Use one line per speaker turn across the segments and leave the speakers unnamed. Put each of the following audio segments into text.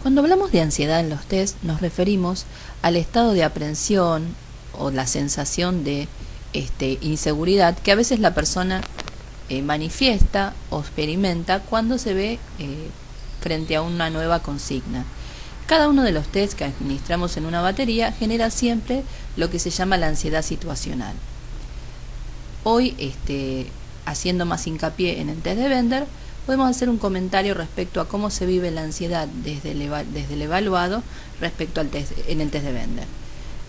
Cuando hablamos de ansiedad en los test, nos referimos al estado de aprensión o la sensación de inseguridad que a veces la persona manifiesta o experimenta cuando se ve frente a una nueva consigna. Cada uno de los test que administramos en una batería genera siempre lo que se llama la ansiedad situacional. Hoy, haciendo más hincapié en el test de Bender, podemos hacer un comentario respecto a cómo se vive la ansiedad desde el evaluado respecto al test, en el test de Bender.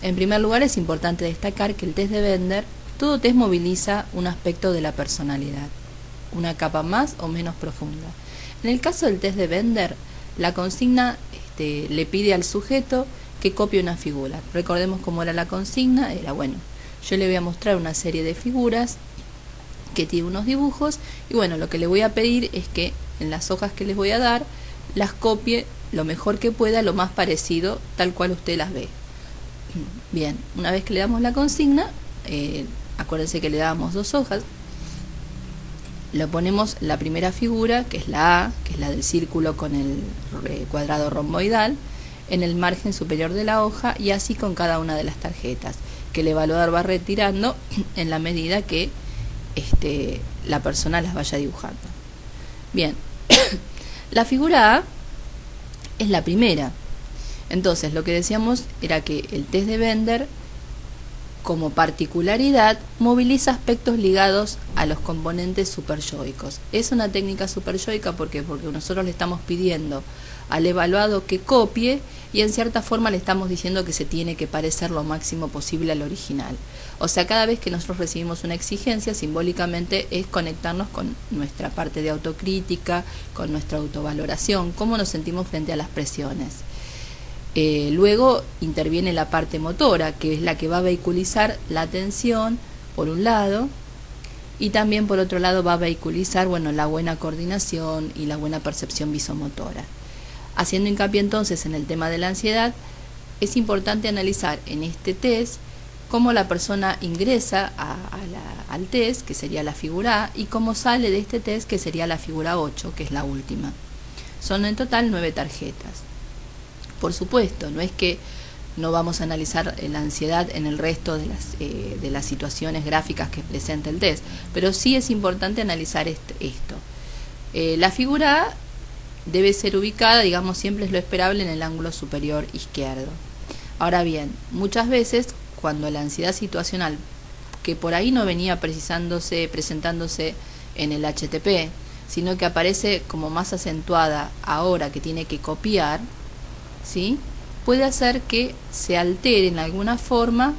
En primer lugar, es importante destacar que el test de Bender, todo test moviliza un aspecto de la personalidad, una capa más o menos profunda. En el caso del test de Bender, la consigna le pide al sujeto que copie una figura. Recordemos cómo era la consigna, yo le voy a mostrar una serie de figuras que tiene unos dibujos y lo que le voy a pedir es que en las hojas que les voy a dar las copie lo mejor que pueda, lo más parecido, tal cual usted las ve. Bien, una vez que le damos la consigna, acuérdense que le damos 2 hojas, le ponemos la primera figura, que es la A, que es la del círculo con el cuadrado romboidal, en el margen superior de la hoja, y así con cada una de las tarjetas, que el evaluador va retirando en la medida que la persona las vaya dibujando. Bien, la figura A es la primera. Entonces, lo que decíamos era que el test de Bender, como particularidad, moviliza aspectos ligados a los componentes superyoicos. Es una técnica superyoica porque nosotros le estamos pidiendo al evaluado que copie y en cierta forma le estamos diciendo que se tiene que parecer lo máximo posible al original. O sea, cada vez que nosotros recibimos una exigencia, simbólicamente es conectarnos con nuestra parte de autocrítica, con nuestra autovaloración, cómo nos sentimos frente a las presiones. Luego interviene la parte motora, que es la que va a vehiculizar la atención, por un lado, y también por otro lado va a vehiculizar la buena coordinación y la buena percepción visomotora. Haciendo hincapié entonces en el tema de la ansiedad, es importante analizar en este test cómo la persona ingresa al test, que sería la figura A, y cómo sale de este test, que sería la figura 8, que es la última. Son en total 9 tarjetas. Por supuesto, no es que no vamos a analizar la ansiedad en el resto de las situaciones gráficas que presenta el test, pero sí es importante analizar esto. La figura A debe ser ubicada, siempre es lo esperable, en el ángulo superior izquierdo. Ahora bien, muchas veces cuando la ansiedad situacional, que por ahí no venía presentándose en el HTP, sino que aparece como más acentuada ahora que tiene que copiar, ¿sí?, puede hacer que se altere en alguna forma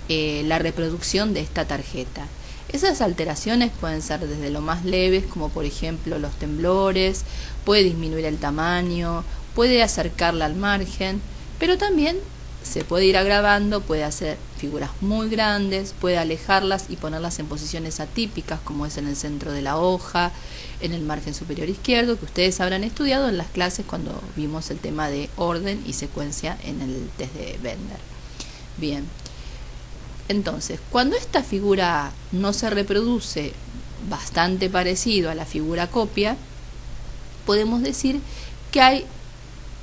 la reproducción de esta tarjeta. Esas alteraciones pueden ser desde lo más leves, como por ejemplo los temblores, puede disminuir el tamaño, puede acercarla al margen, pero también se puede ir agravando, puede hacer figuras muy grandes, puede alejarlas y ponerlas en posiciones atípicas, como es en el centro de la hoja, en el margen superior izquierdo, que ustedes habrán estudiado en las clases cuando vimos el tema de orden y secuencia en el test de Bender. Bien, entonces, cuando esta figura A no se reproduce bastante parecido a la figura copia, podemos decir que hay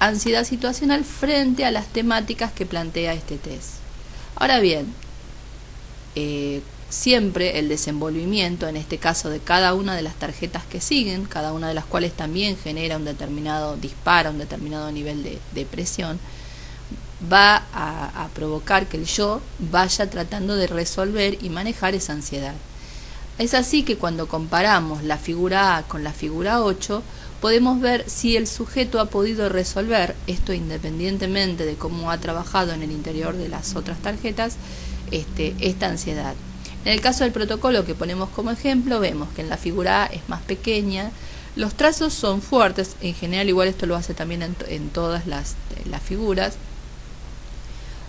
ansiedad situacional frente a las temáticas que plantea este test. Ahora bien, siempre el desenvolvimiento, en este caso de cada una de las tarjetas que siguen, cada una de las cuales también genera dispara un determinado nivel de presión, va a provocar que el yo vaya tratando de resolver y manejar esa ansiedad. Es así que cuando comparamos la figura A con la figura 8, podemos ver si el sujeto ha podido resolver, esto independientemente de cómo ha trabajado en el interior de las otras tarjetas, esta ansiedad. En el caso del protocolo que ponemos como ejemplo, vemos que en la figura A es más pequeña, los trazos son fuertes, en general igual esto lo hace también en todas las figuras,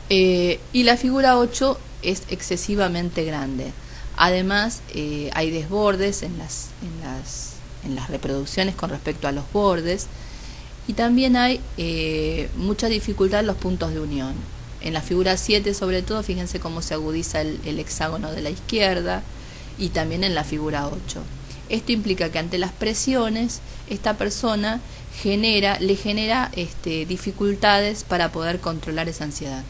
y la figura 8 es excesivamente grande. Además, hay desbordes en las reproducciones con respecto a los bordes, y también hay mucha dificultad en los puntos de unión. En la figura 7 sobre todo, fíjense cómo se agudiza el hexágono de la izquierda, y también en la figura 8. Esto implica que ante las presiones, esta persona le genera dificultades para poder controlar esa ansiedad.